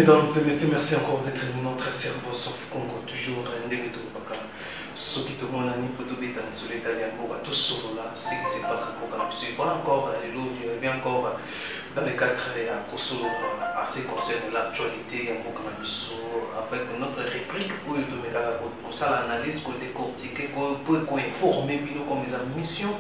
mesdames et messieurs, merci encore d'être notre cerveau sauf Congo, toujours un demi de Baka. Ce qui te montre un peu de bêta sur l'italien, tout sur là, ce qui se passe au Congo. Voilà encore, je reviens encore dans les cadres à ce qui concerne l'actualité en Congo, avec notre réplique pour ça l'analyse, pour décortiquer, pour informer, comme les missions.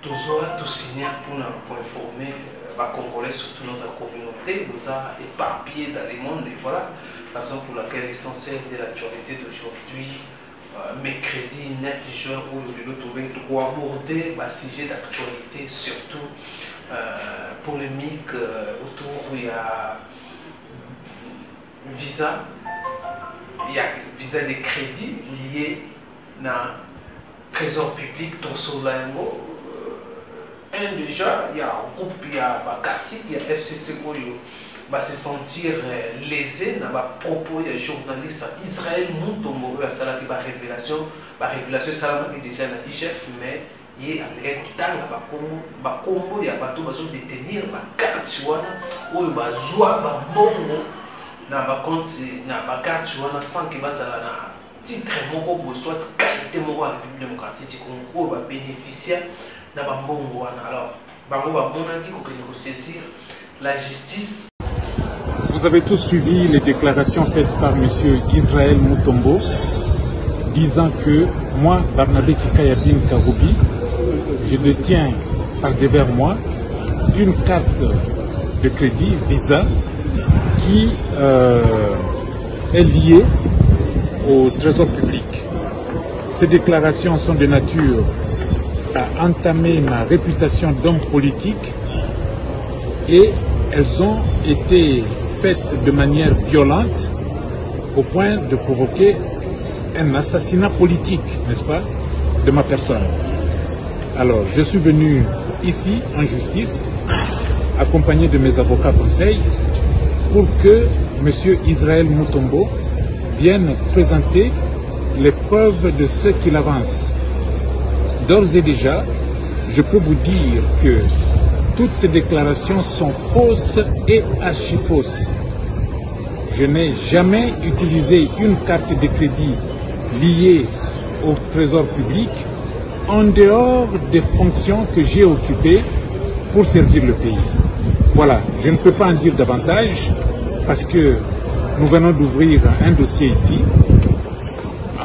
Tout signer pour informer les Congolais, surtout notre communauté, nous a éparpillés dans le monde. Et voilà la raison pour laquelle l'essentiel de l'actualité d'aujourd'hui, mercredi 9 juin, où nous devons aborder le sujet d'actualité, surtout polémique autour il y a visa de crédit lié à trésor public, Torsolango. Déjà, il y a un groupe, il y a Kassi, il y a FCC qui va se sentir lésé dans les propos des journalistes Israël Moutombo, ça a la révélation, ça est déjà dans l'IGF, mais il y a un combo, il y a pas tout besoin de détenir, il y a carte, où il y a un bongo, dans le compte, il y a une carte, sans qu'il y ait un titre, soit qualité de la République démocratique du Congo, va bénéficier. Alors, la justice. Vous avez tous suivi les déclarations faites par M. Israël Moutombo disant que moi, Barnabé Kikayabin Karoubi, je détiens par devers moi une carte de crédit Visa qui est liée au trésor public. Ces déclarations sont de nature à entamer ma réputation d'homme politique et elles ont été faites de manière violente au point de provoquer un assassinat politique, n'est-ce pas, de ma personne. Alors, je suis venu ici en justice, accompagné de mes avocats conseils, pour que M. Israël Moutombo vienne présenter les preuves de ce qu'il avance. D'ores et déjà, je peux vous dire que toutes ces déclarations sont fausses et archi-fausses. Je n'ai jamais utilisé une carte de crédit liée au trésor public en dehors des fonctions que j'ai occupées pour servir le pays. Voilà, je ne peux pas en dire davantage parce que nous venons d'ouvrir un dossier ici.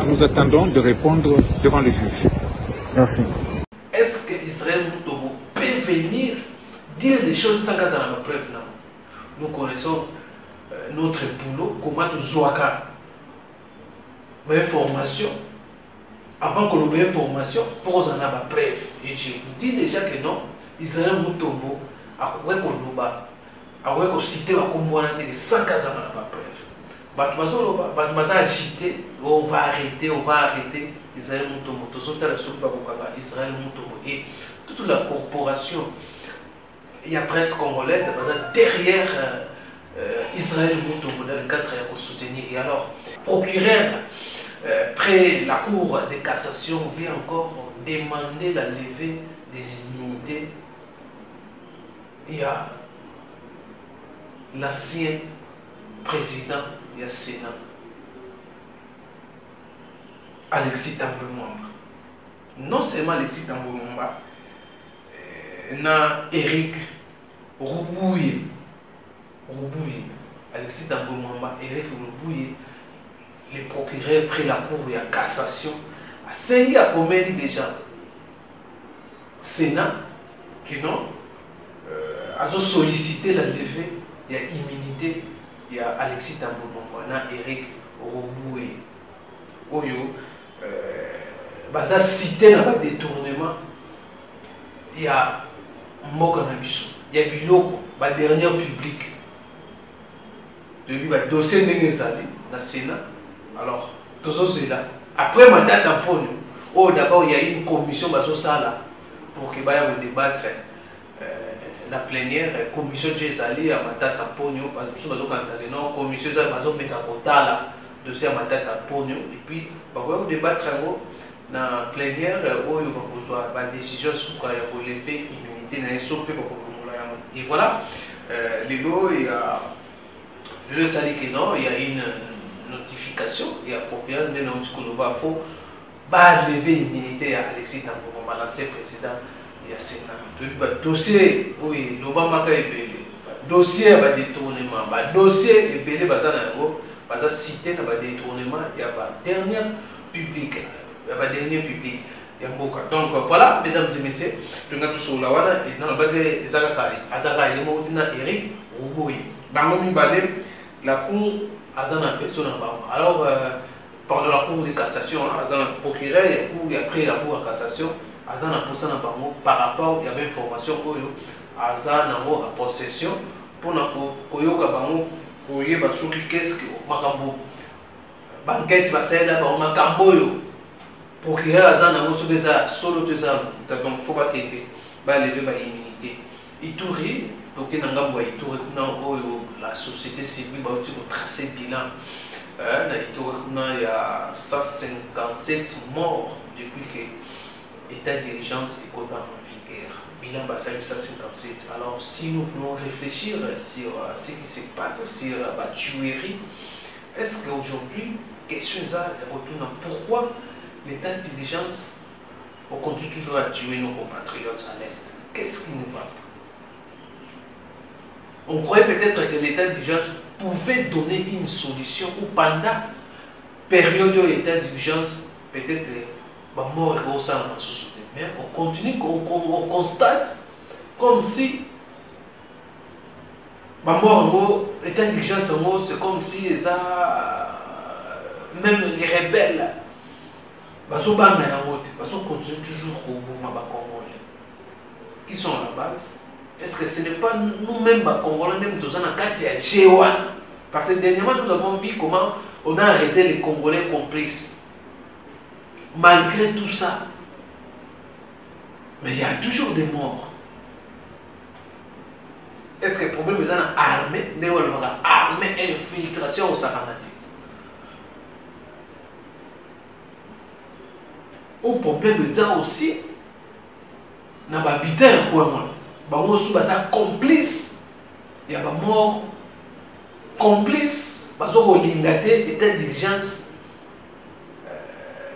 Nous attendons de répondre devant le juge. Merci. Est-ce que Israël Moutombo peut venir dire des choses sans gaz à la preuve? Nous connaissons notre boulot, comment nous avons information. Avant que nous ayons information, il faut qu'on ait la preuve. Et je vous dis déjà que non, Israël Moutombo a cité sans gaz à la preuve. On va arrêter Israël Moutombo, Israël Moutombo et toute la corporation, il y a presse congolaise derrière Israël Moutombo dans le cadre de soutenir. Et alors, procureur près la Cour de cassation vient encore demander la levée des immunités. Il y a l'ancien président du Sénat, Alexis Tambwe Mwamba. Non seulement Alexis Tambwe Mwamba, na Eric Roubouye. Alexis Tambwe Mwamba, Eric Roubouye, le procureur près la Cour de cassation, a signé à combien déjà Sénat qui non a sollicité la levée de l'immunité. Il y a Alexis Tambwe Mwamba, Eric Roubouye. Oyo, baza cité dans le détournement. Il y a Mboka Nabiso, il y a Biloko, le dernier public. Depuis le dossier de dans le Sénat. Alors, tout ça c'est là. Après ma date en pôle, d'abord il y a une commission pour que il y débattre la plénière, commission de Zali à ma date en pôle, parce que non, commission de Zali dossier à ma tête à Pogno, et puis on va débattre dans la plénière où il va avoir une décision sur la relever l'immunité dans les sauts. Et voilà, il y a Le sali que non, il y a une notification, il y a propriétaire de Nautikoloba, il faut lever l'immunité à Alexis Tambo, l'ancien président, il y a Sénat. Le dossier, oui, l'Obama est dossier va détournement, dossier est belé, va cité dans le détournement, il y a dernier public, il y a dernier public. Donc voilà, mesdames et messieurs, nous avons tous et dans le Zagakari, Azara et Eric, la cour Azana personne. Alors, par la cour de cassation, Azana procureur, et après la cour de cassation, Azana personne par rapport à l'information que Azana en possession pour qu'est-ce que Makambo banquette va ser là, Makambo. Procureur Azana a solo de ça, donc il ne faut pas lever l'immunité. Ituri, donc la société civile va tracer le bilan. Il y a 157 morts depuis que l'état d'urgence est en vigueur. Bilan basal 157. Alors si nous voulons réfléchir sur ce qui se passe, sur la tuerie, est-ce qu'aujourd'hui, question ça retourne pourquoi l'état d'urgence continue toujours à tuer nos compatriotes à l'Est? Qu'est-ce qui nous va pas? On croyait peut-être que l'état d'urgence pouvait donner une solution ou pendant la période de l'état d'urgence, peut-être mort et au sein de la société. Mais on continue, on constate comme si l'état d'urgence, c'est comme si même les rebelles parce qu'on continue toujours au mouvement congolais. Qui sont à la base? Est-ce que ce n'est pas nous-mêmes, Congolais, même dans un cas de G1? Parce que dernièrement, nous avons vu comment on a arrêté les Congolais complices. Malgré tout ça, mais il y a toujours des morts. Est-ce que le problème est armé, armé, infiltration au Saranati? Au problème est aussi, n'a pas habité un point. Bango sous basa complice, il y a pas mort complice, parce qu'on lingate état d'urgence.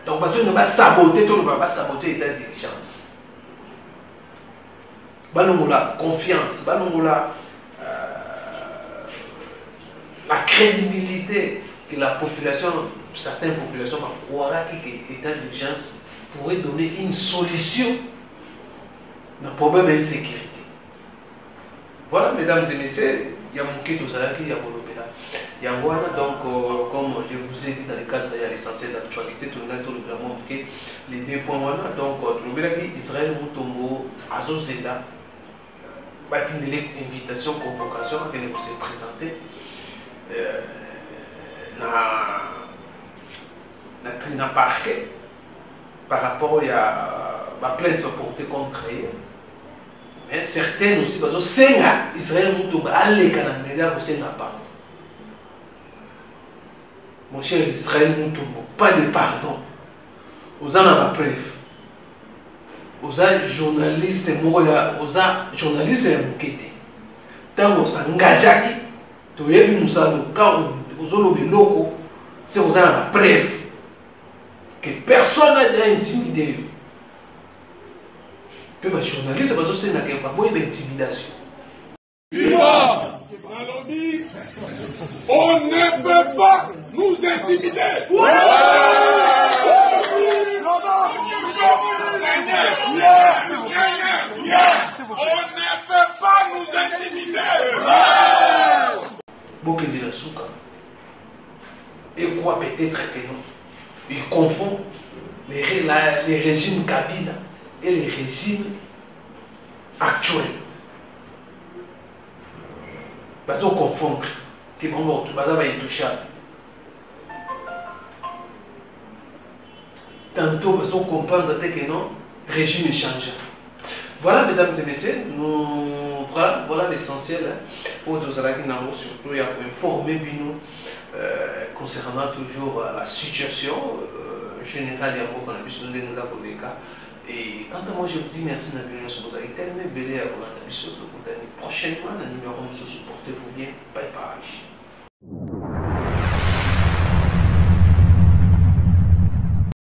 Donc parce qu'on ne va saboter, tout le monde va saboter l'état d'urgence. Bango la confiance, bango la crédibilité que la population, certaines populations croira que l'état d'urgence pourrait donner une solution au problème d'insécurité. Voilà, mesdames et messieurs, il y a mon kit aux Alaki, il y a mon opéra. Il y a voilà, donc, comme je vous ai dit dans le cadre de l'essentiel d'actualité, tout le monde les deux points. Donc, Israël Mutombo, Azozeda, bâti invitation, convocation, qui nous s'est présenté. Dans parquet par rapport à la plainte portée contre eux. Mais certaines aussi, parce que Senga, Israël Mutombo, allez, Canada, vous Senga pas. Mon cher Israël Mutombo, pas de pardon. Vous en avez preuve. Vous êtes journaliste, vous êtes journaliste et enquête. Tant que vous s'engagez, vous avez vu, vous avez vu, c'est vous avez la preuve que personne n'a intimidé. Que les journalistes, c'est pas d'intimidation. On ne peut pas nous intimider. On ne peut pas nous intimider. Beaucoup de la souka. Et quoi peut-être que non? Il confond les régimes Kabila et les régimes actuels. Parce qu'on confond que bon, tout va être touchable. Tantôt, parce qu'on comprend que non, régime change. Voilà, mesdames et messieurs, voilà l'essentiel pour nous surtout informer nous concernant toujours la situation générale de nos abonnés. Et quant à moi, je vous dis merci de venir sur vos éternels belés à vous prochainement, le numéro de portez-vous bien. Bye bye.